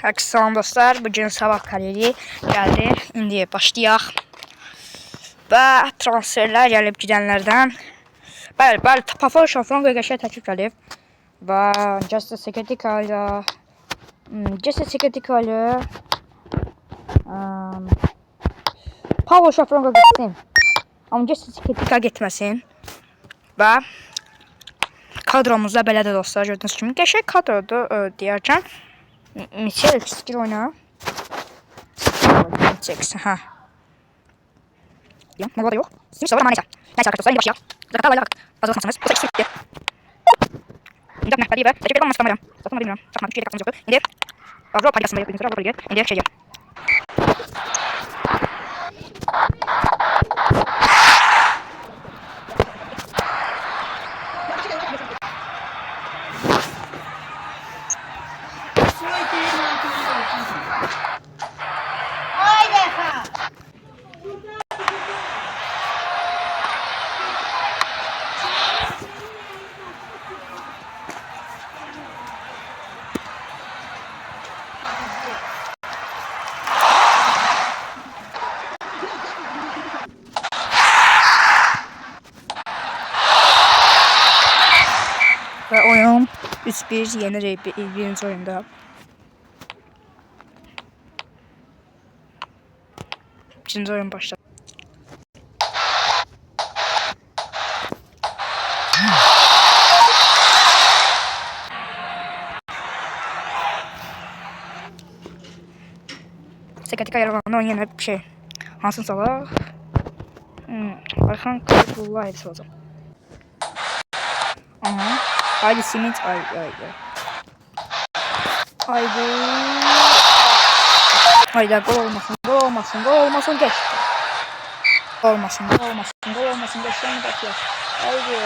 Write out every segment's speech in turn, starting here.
Herkese salam dostlar. Bugün sabah kariyeri geldi. İndi başlayaq. Və transferlər gəlib gedənlərdən. Bəli, Pafol Şafranqoya qəşəng təklif gəlib. Və Jesse Seketika ilə Pafol Şafranqo getsin. Amma Jesse Seketika getməsin. Və kadromuzda belədir dostlar. Gördüyünüz kimi qəşəng kadrodur deyərkən. Michel Skir oyna. Ha. Ya, ne var yok. Şimdi sonra manisa. Neyse arkadaşlar, yeni başlayalım. Zaten hala hazır olmasanız. Bu da ikisi bitti. Şimdi mehbedi ve teşekkür ederim. Maskamı zaten bilmiyorum. Sakmadım. Şeyde kapsamız yoktu. Şimdi Avrupa Ligası'nda yok. Avrupa Ligi. Şimdi şey gel. Ve oyun 3-1 yenir birinci oyunda. İkinci oyun başladı. Seketika yaralandı, onun yerine bir şey. Hansın Salah. Arkan Kılıçbullah'a hepsi olacak. Aha. Haydi Simit. Haydi gol olmasın geç. Gol olmasın geç. Şimdi bakıyor. Haydi.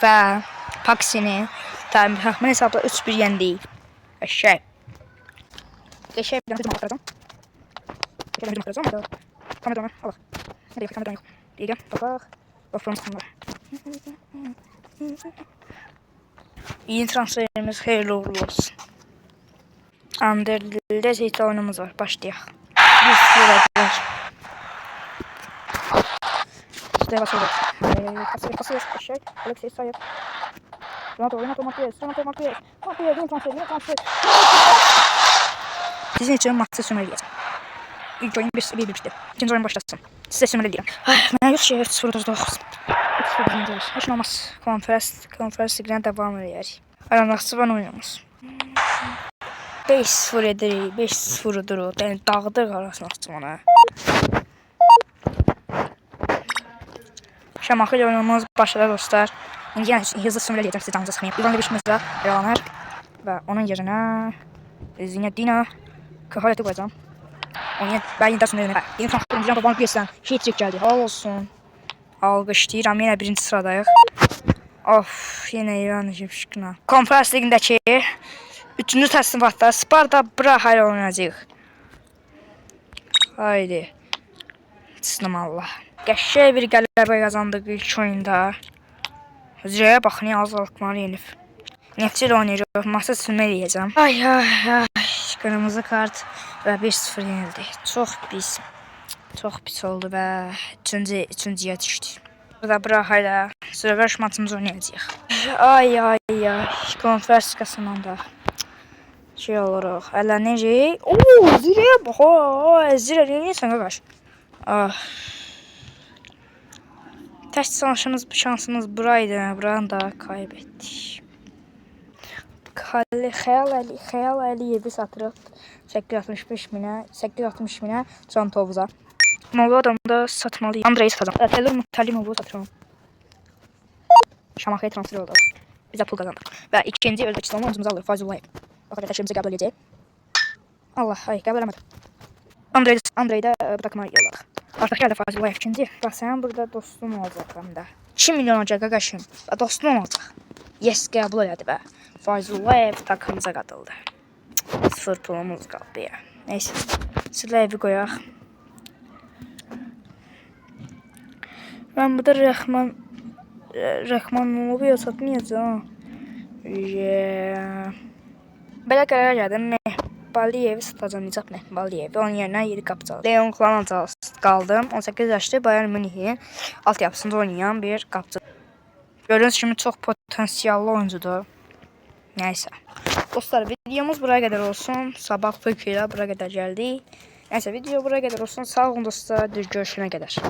Ve Paxini tahmin hesabla 3-1 yendi. Eşek. Geçe bir dönem atacağım. Kamera Allah. Nereye kamera yok. Diyeceğim. Bak. Yeni transferimiz hayırlı uğurlu olsun. Anderlecht oyunumuz var. Başlayalım. Bir sürü İşte basıyoruz. Kasıyor. Eşek. Alexey Sayer. Renato Matias. Yeni transfer. Sizin için maçı sunmayacağım. İlk oyun 1-1 bitti. İkinci oyun başlasın. Size sümele diyeyim. Ben 100 şey 0-9. Hiç olmaz. Konferans ligine devam ediyor. Aranaqsı ben oynamaz. 5-0 edirik. 5-0'dur. Yani dağıdır arasınaqçı bana. Şamaxı ile oynamamız başladı dostlar. İndi yəni hızlı sümele diyeceğim size canınıza sıxmayın. İvan Leviçimizdə yaralanır. Və onun yerinə Zinedine Kahaleti koyacağım. Ben yine dersinde yeni transferimizden babanı geçsen hat-trick geldi. Hal olsun. Alqışlayıram. Yine birinci sıradayıq. Of, yine İran şıkkına. Konferans ligindəki 3-cü təsnifatda Sparta Praha ilə oynayacağıq. Haydi. Bismillah Allah. Qəşəng bir qələbə qazandıq ilk oyunda. Zirəyə baxın, azaltmalı yenib. Neftçi ilə oynayacaq. Masa sürmə eləyəcəm. Ay. Kırmızı kart və 1-0 yenildi. Çox pis oldu və üçüncüyə düşdük. Burada Praha ilə rövanş maçımızı oynayacağıq. Ay. Konferans ligasından da şey oluruq. Hələ necə? Zirəyə bax. Zirə neyəsən qardaş? Tək şansımız buraydı. Buranı da kaybetdik. Xəyal Əliyevi satırıq 860 minə Can Tovuza. Molla adamda satmalıyım. Andreyi satacağım. Teller Mutalimovu satacağım. Şamaxıya transfer oldu. Bizə pul qazandıq. Və ikinci Özbekistanlı oyuncumuzu alırıq. Fayzullayev. Baxın təşkilimizi qəbul edəcək. Allah, qəbul eləmədim. Andreyi də bu takıma yolladıq. Artıq gəldi Fayzullayev ikinci. Bax, sənin burada dostun olacaq həm də. 2 milyon olacaq qaqaşım. Dostun olacaq. Yes, qəbul elədi bə. Fayzullayev takımıza katıldı. 0 pulumuz kaldı ya. Neyse. Silahı koyaq. Ben burada Rəhmanov'u satmayacağım. Belə qərara gəldim. Mehbaliyevi satacağım. Nicət Mehbaliyevi. Onun yerinə 7 qapıcı aldım. Leon Klanca qaldım. 18 yaşlı Bayern Münih'in altyapısında oynayan bir qapıcı. Gördüğünüz kimi çox potensiallı oyuncudur. Nəysə. Dostlar, videomuz buraya qədər olsun. Sabah Fıkı ilə buraya qədər gəldik. Nəysə, video buraya qədər olsun. Sağ olun dostlar. Görüşənə qədər.